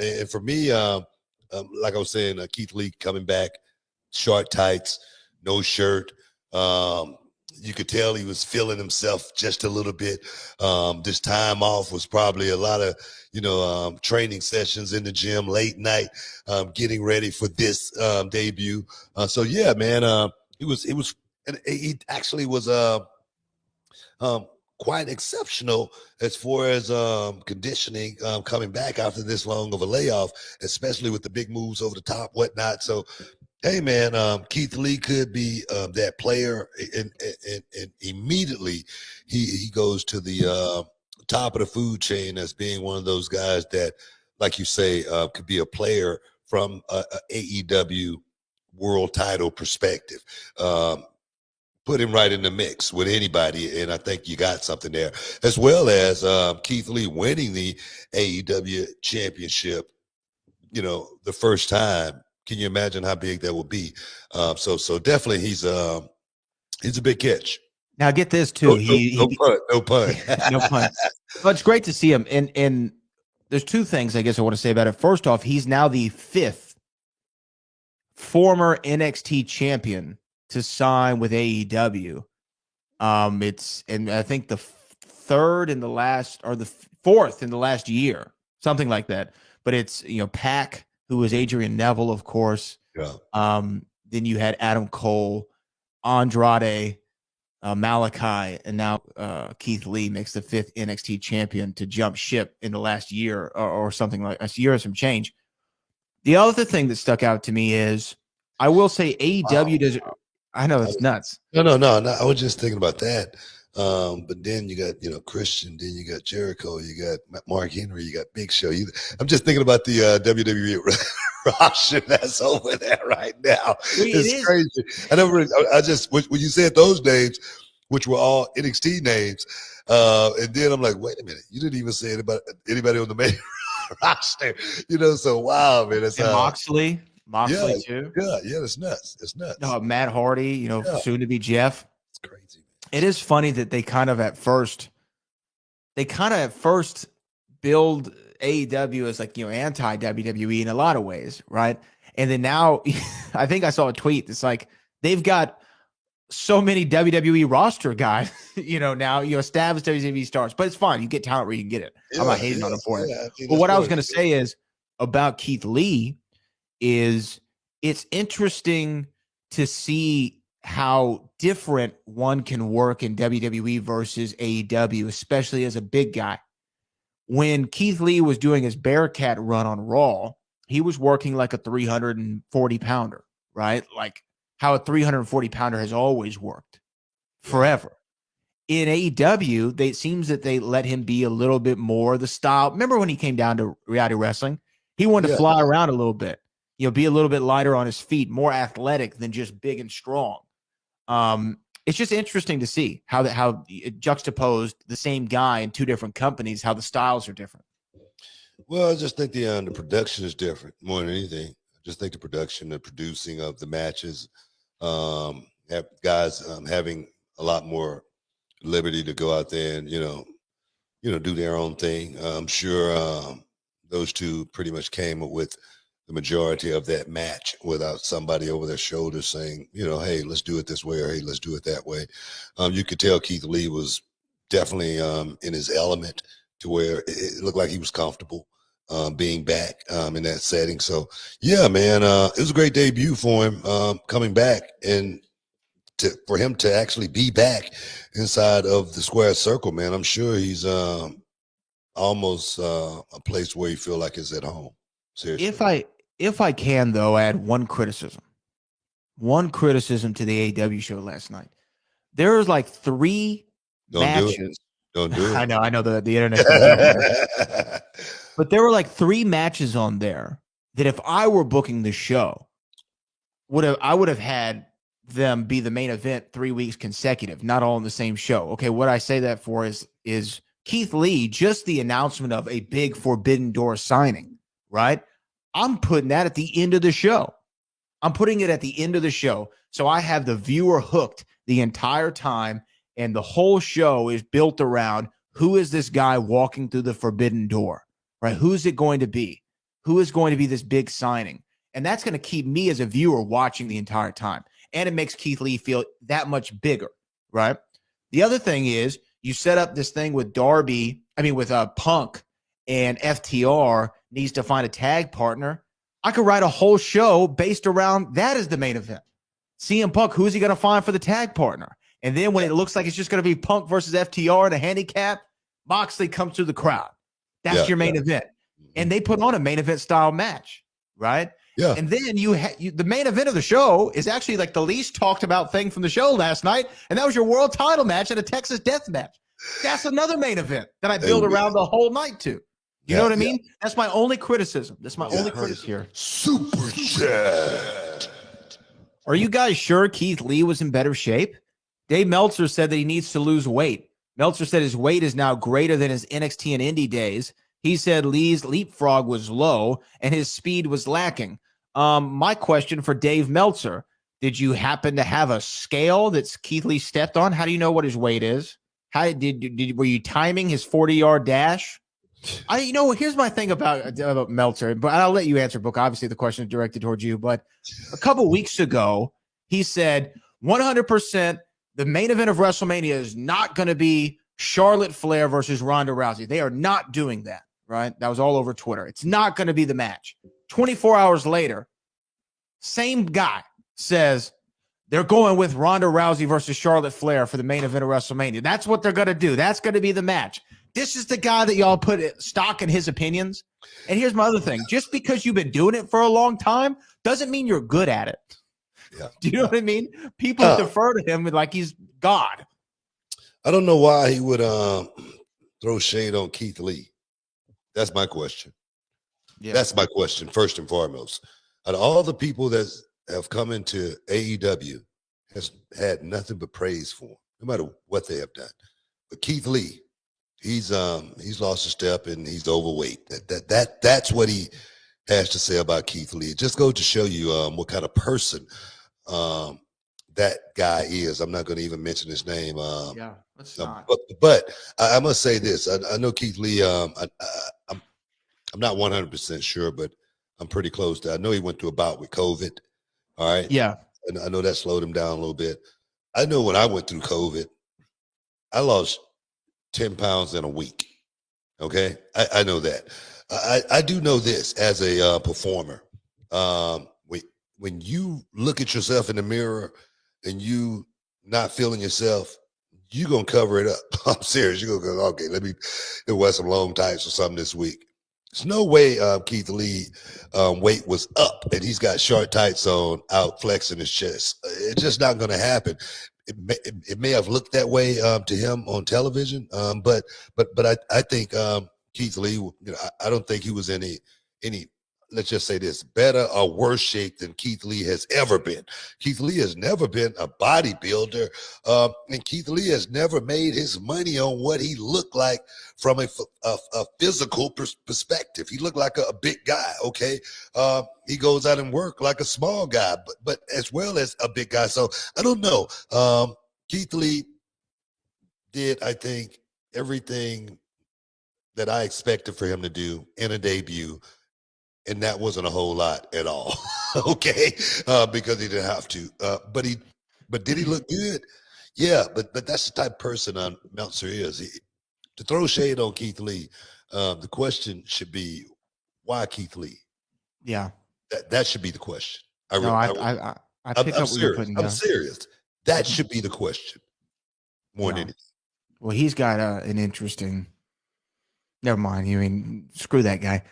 And for me, like I was saying, Keith Lee coming back, short tights, no shirt. You could tell he was feeling himself just a little bit. This time off was probably a lot of, training sessions in the gym, late night, getting ready for this debut. So yeah, man, and he actually was um, quite exceptional as far as conditioning coming back after this long of a layoff, especially with the big moves over the top, whatnot. So hey, man, Keith Lee could be that player, and immediately he goes to the top of the food chain as being one of those guys that, like you say, could be a player from a AEW world title perspective. Put him right in the mix with anybody, and I think you got something there, as well as Keith Lee winning the AEW championship, the first time. Can you imagine how big that would be? So definitely he's a big catch. Now get this too. No pun. No pun. But it's great to see him. And there's two things I guess I want to say about it. First off, he's now the 5th former NXT champion to sign with AEW. And I think the 3rd in the last, or the 4th in the last year, something like that. But it's, Pac, who was Adrian Neville, of course. Yeah. Then you had Adam Cole, Andrade, Malachi, and now Keith Lee makes the 5th NXT champion to jump ship in the last year or something like a year or some change. The other thing that stuck out to me is, I will say AEW does. I know it's nuts. No. I was just thinking about that. But then you got, Christian, then you got Jericho, you got Mark Henry, you got Big Show. I'm just thinking about the WWE roster that's over there right now. It's crazy. When you said those names, which were all NXT names, and then I'm like, wait a minute, you didn't even say anybody on the main roster, so wow, man. That's Moxley too. Yeah, it's nuts. No, Matt Hardy, soon to be Jeff. It's crazy. It is funny that they kind of at first build AEW as like, anti WWE in a lot of ways, right? And then now I think I saw a tweet. It's like they've got so many WWE roster guys, now established WWE stars, but it's fine. You get talent where you can get it. I'm not hating on it for it. But what I was going to say is about Keith Lee is it's interesting to see how different one can work in WWE versus AEW, especially as a big guy. When Keith Lee was doing his Bearcat run on Raw, he was working like a 340 pounder, right? Like how a 340 pounder has always worked forever. In AEW, it seems that they let him be a little bit more the style. Remember when he came down to reality wrestling? He wanted to fly around a little bit, be a little bit lighter on his feet, more athletic than just big and strong. It's just interesting to see how it juxtaposed the same guy in two different companies, how the styles are different. Well, I just think the production is different more than anything. I just think the production, the producing of the matches, have guys having a lot more liberty to go out there and do their own thing. I'm sure those two pretty much came up with the majority of that match without somebody over their shoulder saying, hey, let's do it this way, or hey, let's do it that way. You could tell Keith Lee was definitely in his element, to where it looked like he was comfortable being back in that setting. So yeah, man, it was a great debut for him coming back, and for him to actually be back inside of the square circle, man. I'm sure he's almost a place where you feel like it's at home. Seriously. If I can, though, add one criticism to the AEW show last night. There was like 3 matches. Don't do it. I know the internet. But there were like 3 matches on there that if I were booking the show, I would have had them be the main event 3 weeks consecutive, not all in the same show. Okay, what I say that for is Keith Lee, just the announcement of a big Forbidden Door signing, right? I'm putting that at the end of the show. I'm putting it at the end of the show. So I have the viewer hooked the entire time, and the whole show is built around who is this guy walking through the Forbidden Door, right? Who's it going to be? Who is going to be this big signing? And that's going to keep me as a viewer watching the entire time. And it makes Keith Lee feel that much bigger, right? The other thing is you set up this thing with Punk, and FTR needs to find a tag partner. I could write a whole show based around that as the main event. CM Punk, who's he going to find for the tag partner? And then when it looks like it's just going to be Punk versus FTR in a handicap, Moxley comes through the crowd. That's your main event. And they put on a main event style match, right? Yeah. And then the main event of the show is actually like the least talked about thing from the show last night. And that was your world title match at a Texas death match. That's another main event that I build around the whole night to. You know what I mean? That's my only criticism. That's my only criticism here. Super chat. Are you guys sure Keith Lee was in better shape? Dave Meltzer said that he needs to lose weight. Meltzer said his weight is now greater than his NXT and indie days. He said Lee's leapfrog was low and his speed was lacking. My question for Dave Meltzer, did you happen to have a scale that Keith Lee stepped on? How do you know what his weight is? How were you timing his 40-yard dash? Here's my thing about Meltzer, but I'll let you answer, Book. Obviously, the question is directed towards you, but a couple weeks ago, he said 100% the main event of WrestleMania is not going to be Charlotte Flair versus Ronda Rousey. They are not doing that, right? That was all over Twitter. It's not going to be the match. 24 hours later, same guy says they're going with Ronda Rousey versus Charlotte Flair for the main event of WrestleMania. That's what they're going to do. That's going to be the match. This is the guy that y'all put stock in his opinions. And here's my other thing. Just because you've been doing it for a long time doesn't mean you're good at it. Yeah. Do you know what I mean? People defer to him like he's God. I don't know why he would throw shade on Keith Lee. That's my question. Yeah. That's my question, first and foremost. Out of all the people that have come into AEW, has had nothing but praise for him, no matter what they have done. But Keith Lee, he's lost a step and he's overweight. That's what he has to say about Keith Lee. Just go to show you what kind of person that guy is. I'm not going to even mention his name. Let's not. But I must say this. I know Keith Lee. I'm not 100% sure, but I'm pretty close to. I know he went through a bout with COVID. All right. Yeah. And I know that slowed him down a little bit. I know when I went through COVID, I lost 10 pounds in a week. Okay. I know that. I do know this as a performer. When you look at yourself in the mirror and you not feeling yourself, you're going to cover it up. I'm serious. You're going to go, okay, let me wear some long tights or something this week. There's no way Keith Lee weight was up and he's got short tights on out flexing his chest. It's just not going to happen. It may have looked that way to him on television, but I think Keith Lee, I don't think he was any let's just say this, better or worse shape than Keith Lee has ever been. Keith Lee has never been a bodybuilder, and Keith Lee has never made his money on what he looked like from a physical perspective. He looked like a big guy, okay? He goes out and work like a small guy, but as well as a big guy. So I don't know. Keith Lee did, I think, everything that I expected for him to do in a debut. And that wasn't a whole lot at all, okay? Because he didn't have to. But did he look good? Yeah, but that's the type of person Meltzer is. To throw shade on Keith Lee, the question should be, why Keith Lee? Yeah, that should be the question. I pick up what you're putting down. I'm serious. That should be the question more than anything. Well, he's got an interesting. Never mind. You mean screw that guy.